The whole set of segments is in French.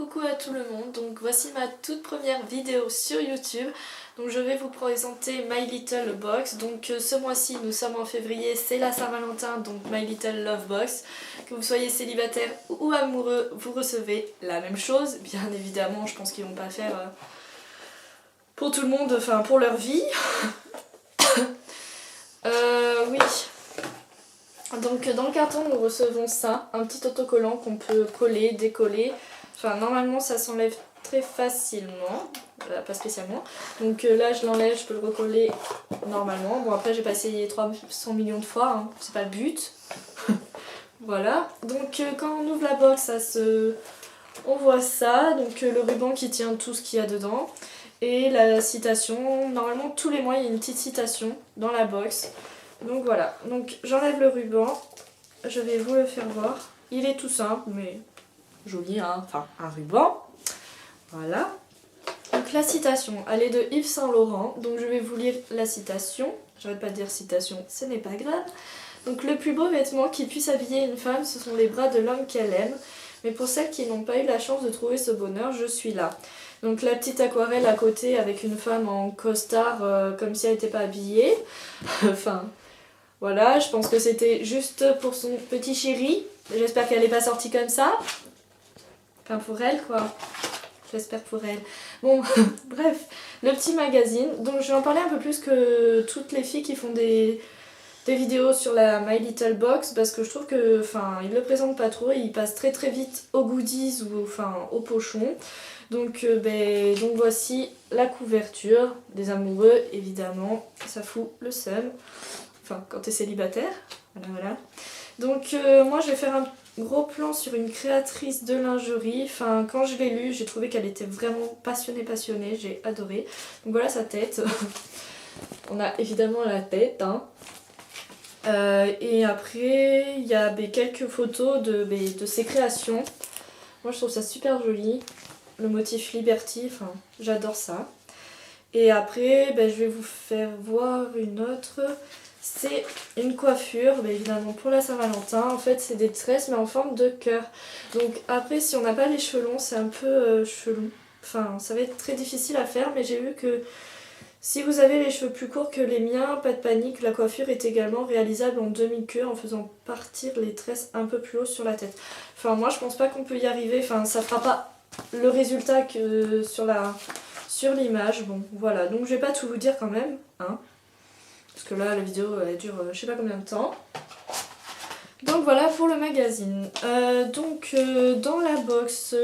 Coucou à tout le monde, donc voici ma toute première vidéo sur YouTube. Donc je vais vous présenter My Little Box. Donc ce mois-ci, nous sommes en février, c'est la Saint-Valentin, donc My Little Love Box. Que vous soyez célibataire ou amoureux, vous recevez la même chose. Bien évidemment, je pense qu'ils vont pas faire pour tout le monde, enfin pour leur vie. Oui. Donc dans le carton, nous recevons ça, un petit autocollant qu'on peut coller, décoller. Enfin, normalement, ça s'enlève très facilement, pas spécialement. Donc là, je l'enlève, je peux le recoller normalement. Bon, après, j'ai pas essayé 300 millions de fois, hein. C'est pas le but. Voilà. Donc quand on ouvre la box, on voit ça. Donc le ruban qui tient tout ce qu'il y a dedans. Et la citation. Normalement, tous les mois, il y a une petite citation dans la box. Donc voilà. Donc j'enlève le ruban. Je vais vous le faire voir. Il est tout simple, mais joli, hein, enfin un ruban. Voilà. Donc la citation, elle est de Yves Saint Laurent. Donc je vais vous lire la citation. J'arrête pas de dire citation, ce n'est pas grave. Donc le plus beau vêtement qui puisse habiller une femme, ce sont les bras de l'homme qu'elle aime. Mais pour celles qui n'ont pas eu la chance de trouver ce bonheur, je suis là. Donc la petite aquarelle à côté avec une femme en costard comme si elle n'était pas habillée. Enfin, voilà, je pense que c'était juste pour son petit chéri. J'espère qu'elle n'est pas sortie comme ça. Enfin pour elle quoi, j'espère pour elle. Bon, bref, le petit magazine. Donc je vais en parler un peu plus que toutes les filles qui font des vidéos sur la My Little Box parce que je trouve que, enfin, ils le présentent pas trop, ils passent très très vite aux goodies ou enfin aux pochons. Donc, donc voici la couverture des amoureux, évidemment, ça fout le seum. Enfin, quand t'es célibataire, voilà. Donc moi je vais faire un gros plan sur une créatrice de lingerie. Enfin, quand je l'ai lu, j'ai trouvé qu'elle était vraiment passionnée, j'ai adoré. Donc voilà sa tête. On a évidemment la tête, hein. Et après, il y a quelques photos de ses créations. Moi je trouve ça super joli. Le motif Liberty, enfin, j'adore ça. Et après, je vais vous faire voir une autre. C'est une coiffure, évidemment pour la Saint-Valentin. En fait, c'est des tresses mais en forme de cœur. Donc après, si on n'a pas les cheveux longs, c'est un peu chelou. Enfin, ça va être très difficile à faire, mais j'ai vu que si vous avez les cheveux plus courts que les miens, pas de panique, la coiffure est également réalisable en demi-queue en faisant partir les tresses un peu plus haut sur la tête. Enfin, moi, je pense pas qu'on peut y arriver. Enfin, ça fera pas le résultat que sur l'image. Bon, voilà. Donc, je vais pas tout vous dire quand même, hein. Parce que là, la vidéo, elle dure je sais pas combien de temps. Donc voilà pour le magazine. Dans la box,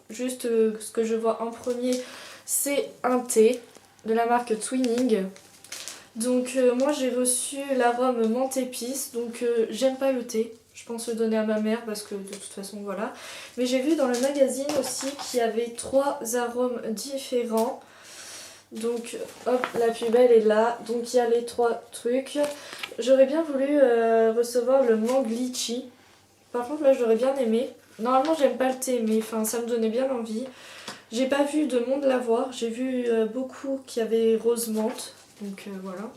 juste ce que je vois en premier, c'est un thé de la marque Twinning. Donc moi j'ai reçu l'arôme menthe épice, donc j'aime pas le thé. Je pense le donner à ma mère parce que de toute façon voilà. Mais j'ai vu dans le magazine aussi qu'il y avait 3 arômes différents. Donc hop, la pub elle est là, donc il y a les 3 trucs. J'aurais bien voulu recevoir le mangue litchi. Par contre là j'aurais bien aimé. Normalement j'aime pas le thé mais enfin ça me donnait bien envie. J'ai pas vu de monde l'avoir, j'ai vu beaucoup qui avaient rose menthe. Donc voilà.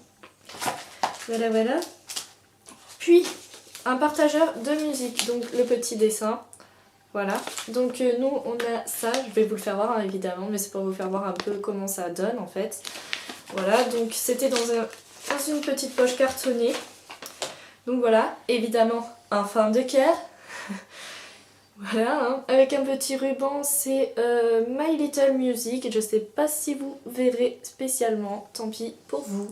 Voilà. Puis un partageur de musique, donc le petit dessin. Voilà, donc nous on a ça, je vais vous le faire voir hein, évidemment, mais c'est pour vous faire voir un peu comment ça donne en fait. Voilà, donc c'était dans une petite poche cartonnée. Donc voilà, évidemment en forme de cœur. Voilà, hein. Avec un petit ruban, c'est My Little Music. Je sais pas si vous verrez spécialement, tant pis pour vous.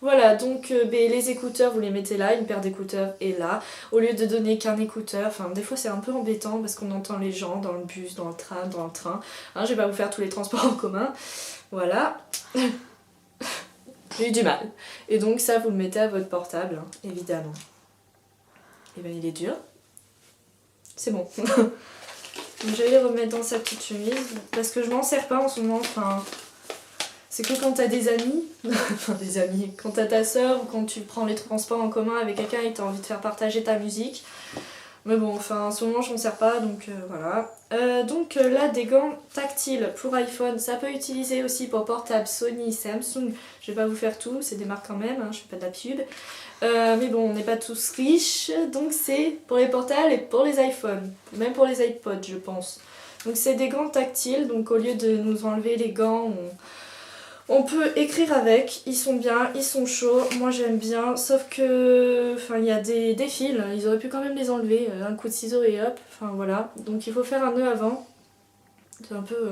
Voilà, donc les écouteurs, vous les mettez là, une paire d'écouteurs est là. Au lieu de donner qu'un écouteur, enfin des fois c'est un peu embêtant parce qu'on entend les gens dans le bus, dans le tram, dans le train. Hein, je vais pas vous faire tous les transports en commun. Voilà. J'ai eu du mal. Et donc ça, vous le mettez à votre portable, hein, évidemment. Et il est dur. C'est bon. Donc je vais les remettre dans sa petite chemise parce que je m'en sers pas en ce moment. Enfin, c'est que quand t'as des amis, enfin des amis, quand t'as ta soeur ou quand tu prends les transports en commun avec quelqu'un et que t'as envie de faire partager ta musique. Mais bon, enfin en ce moment je m'en sers pas donc voilà. Donc là des gants tactiles pour iPhone, ça peut utiliser aussi pour portable Sony, Samsung. Je vais pas vous faire tout, c'est des marques quand même, hein, je fais pas de la pub. Mais bon, on n'est pas tous riches, donc c'est pour les portables et pour les iPhones, même pour les iPods je pense. Donc c'est des gants tactiles, donc au lieu de nous enlever les gants, on peut écrire avec. Ils sont bien, ils sont chauds, moi j'aime bien, sauf que il y a des fils, ils auraient pu quand même les enlever, un coup de ciseau et hop, enfin voilà. Donc il faut faire un nœud avant, c'est un peu,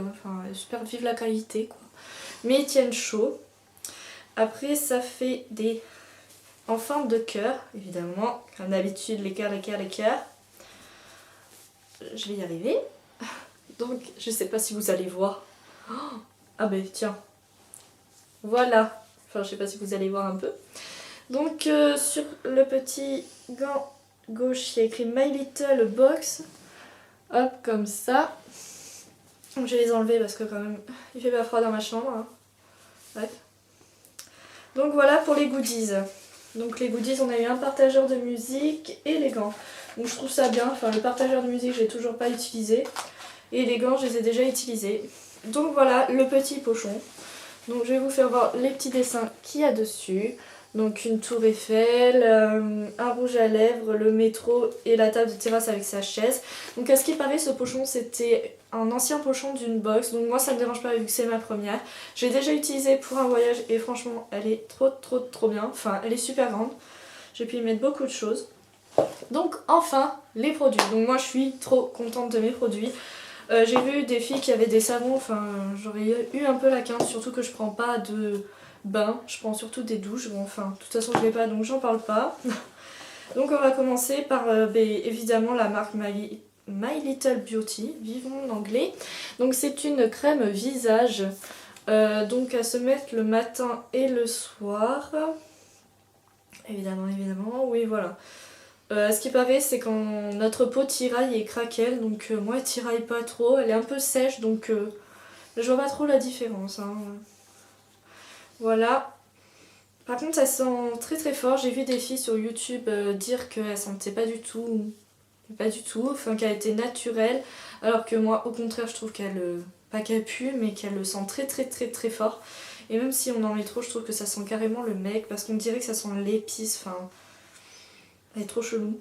super vive la qualité quoi. Mais ils tiennent chaud. Après ça fait des en forme de cœur, évidemment, comme d'habitude les cœurs, les cœurs, les cœurs. Je vais y arriver. Donc je sais pas si vous allez voir. Oh, ah ben tiens. Voilà. Enfin je sais pas si vous allez voir un peu. Donc sur le petit gant gauche il y a écrit My Little Box. Hop comme ça. Donc je vais les enlever parce que quand même il fait pas froid dans ma chambre. Hein. Bref. Donc voilà pour les goodies. Donc les goodies, on a eu un partageur de musique et les gants. Donc je trouve ça bien, enfin le partageur de musique j'ai toujours pas utilisé. Et les gants je les ai déjà utilisés. Donc voilà le petit pochon. Donc je vais vous faire voir les petits dessins qu'il y a dessus. Donc une tour Eiffel, un rouge à lèvres, le métro et la table de terrasse avec sa chaise. Donc à ce qui paraît ce pochon c'était un ancien pochon d'une box. Donc moi ça me dérange pas vu que c'est ma première. J'ai déjà utilisé pour un voyage et franchement elle est trop bien. Enfin elle est super grande. J'ai pu y mettre beaucoup de choses. Donc enfin les produits. Donc moi je suis trop contente de mes produits. J'ai vu des filles qui avaient des savons, enfin j'aurais eu un peu la quinte, surtout que je prends pas de bain, je prends surtout des douches, bon enfin de toute façon je l'ai pas donc j'en parle pas. Donc on va commencer par évidemment la marque My Little Beauty, vivons l'anglais. Donc c'est une crème visage, donc à se mettre le matin et le soir. Évidemment, oui voilà. Ce qui paraît c'est quand notre peau tiraille et craquelle, donc moi elle tiraille pas trop, elle est un peu sèche donc je vois pas trop la différence. Hein. Voilà. Par contre ça sent très fort, j'ai vu des filles sur YouTube dire qu'elles sentaient pas du tout, enfin qu'elle était naturelle, alors que moi au contraire je trouve qu'elle, pas qu'elle pue, mais qu'elle le sent très fort. Et même si on en met trop, je trouve que ça sent carrément le mec, parce qu'on dirait que ça sent l'épice, enfin... Elle est trop chelou.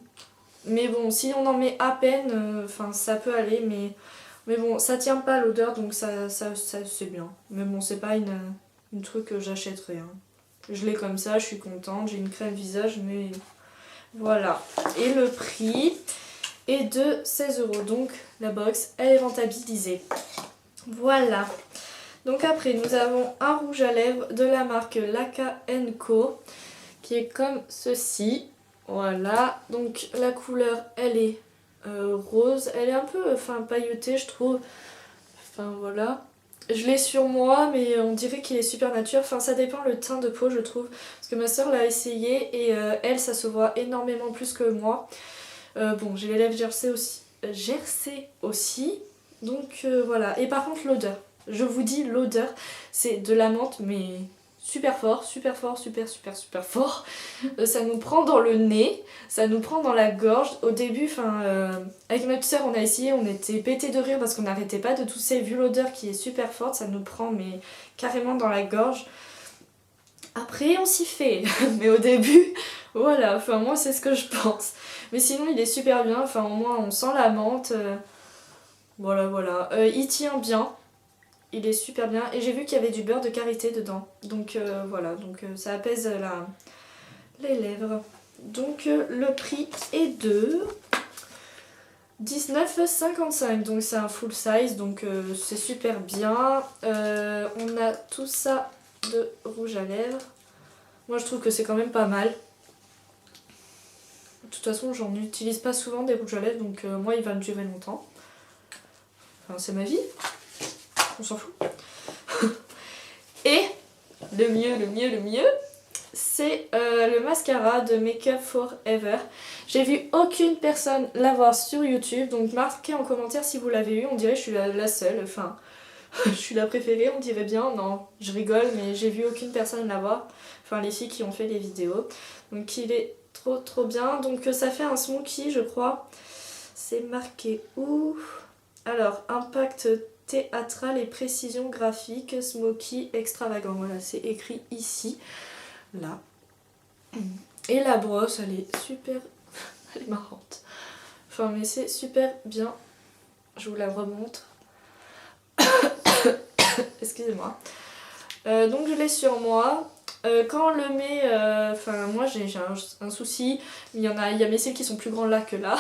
Mais bon, si on en met à peine, ça peut aller, mais bon, ça tient pas l'odeur, donc ça c'est bien. Mais bon, c'est pas une truc que j'achèterais. Hein. Je l'ai comme ça, je suis contente, j'ai une crème visage, mais voilà. Et le prix est de 16 €, donc la box, elle est rentabilisée. Voilà. Donc après, nous avons un rouge à lèvres de la marque Laka & Co, qui est comme ceci. Voilà, donc la couleur elle est rose, elle est un peu pailletée je trouve, enfin voilà. Je l'ai sur moi mais on dirait qu'il est super nature, enfin ça dépend le teint de peau je trouve, parce que ma soeur l'a essayé et elle ça se voit énormément plus que moi. Bon j'ai les lèvres gercées aussi, donc voilà. Et par contre l'odeur, je vous dis l'odeur, c'est de la menthe mais... super fort, super fort. Ça nous prend dans le nez, ça nous prend dans la gorge. Au début, avec ma petite soeur, on a essayé, on était pété de rire parce qu'on n'arrêtait pas de tousser. Vu l'odeur qui est super forte, ça nous prend mais carrément dans la gorge. Après, on s'y fait. Mais au début, voilà, moi c'est ce que je pense. Mais sinon, il est super bien, au moins on sent la menthe. Voilà. Il tient bien. Il est super bien et j'ai vu qu'il y avait du beurre de karité dedans. Donc voilà, ça apaise les lèvres. Donc le prix est de 19,55 €. Donc c'est un full size, donc c'est super bien. On a tout ça de rouge à lèvres. Moi je trouve que c'est quand même pas mal. De toute façon j'en utilise pas souvent des rouges à lèvres, donc moi il va me durer longtemps. Enfin c'est ma vie. On s'en fout. Et le mieux, c'est le mascara de Make Up For Ever. J'ai vu aucune personne l'avoir sur YouTube, donc marquez en commentaire si vous l'avez eu. On dirait que je suis la seule, je suis la préférée, on dirait bien. Non, je rigole, mais j'ai vu aucune personne l'avoir. Les filles qui ont fait les vidéos. Donc il est trop bien. Donc ça fait un smoky, je crois. C'est marqué où? Alors, impact théâtral et précision graphique, smoky extravagant. Voilà, c'est écrit ici, là. Et la brosse, elle est super... elle est marrante. Mais c'est super bien. Je vous la remontre. Excusez-moi. Donc je l'ai sur moi. Quand on le met, moi j'ai un souci, il y a mes cils qui sont plus grands là que là.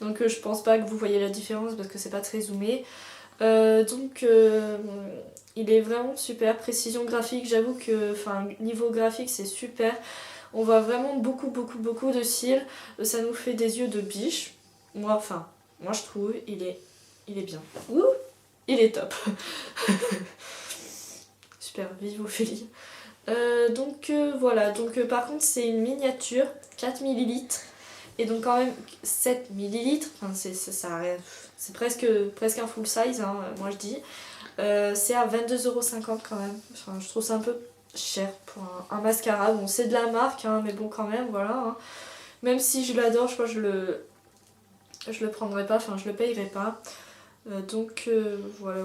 Donc je pense pas que vous voyez la différence parce que c'est pas très zoomé. Il est vraiment super, précision graphique, j'avoue que niveau graphique c'est super. On voit vraiment beaucoup de cils, ça nous fait des yeux de biche. Moi je trouve, il est bien. Ouh, il est top. Super, vive Ophélie. Voilà, par contre c'est une miniature, 4 ml. Et donc quand même 7 ml, c'est presque un full size, hein, moi je dis. C'est à 22,50€ quand même. Enfin, je trouve ça un peu cher pour un mascara. Bon, c'est de la marque, hein, mais bon quand même, voilà. Hein. Même si je l'adore, je crois que je le prendrai pas, je le payerai pas. Voilà,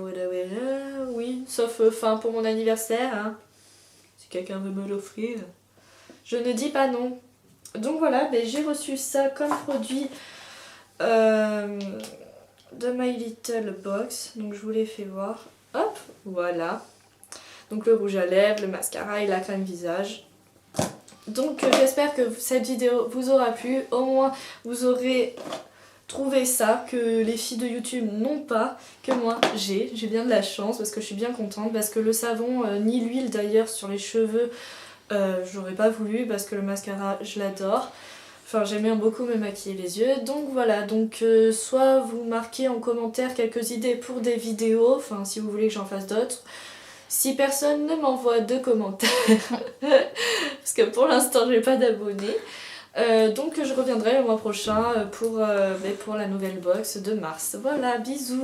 oui, sauf pour mon anniversaire, hein. Si quelqu'un veut me l'offrir, je ne dis pas non. Donc voilà, j'ai reçu ça comme produit de My Little Box. Donc je vous l'ai fait voir. Hop, voilà. Donc le rouge à lèvres, le mascara et la crème visage. Donc j'espère que cette vidéo vous aura plu. Au moins vous aurez trouvé ça que les filles de YouTube n'ont pas, que moi j'ai. J'ai bien de la chance parce que je suis bien contente. Parce que le savon, ni l'huile d'ailleurs sur les cheveux, j'aurais pas voulu parce que le mascara je l'adore. J'aime bien beaucoup me maquiller les yeux. Donc voilà, soit vous marquez en commentaire quelques idées pour des vidéos, si vous voulez que j'en fasse d'autres. Si personne ne m'envoie de commentaires, parce que pour l'instant j'ai pas d'abonnés. Je reviendrai le mois prochain pour la nouvelle box de mars. Voilà, bisous.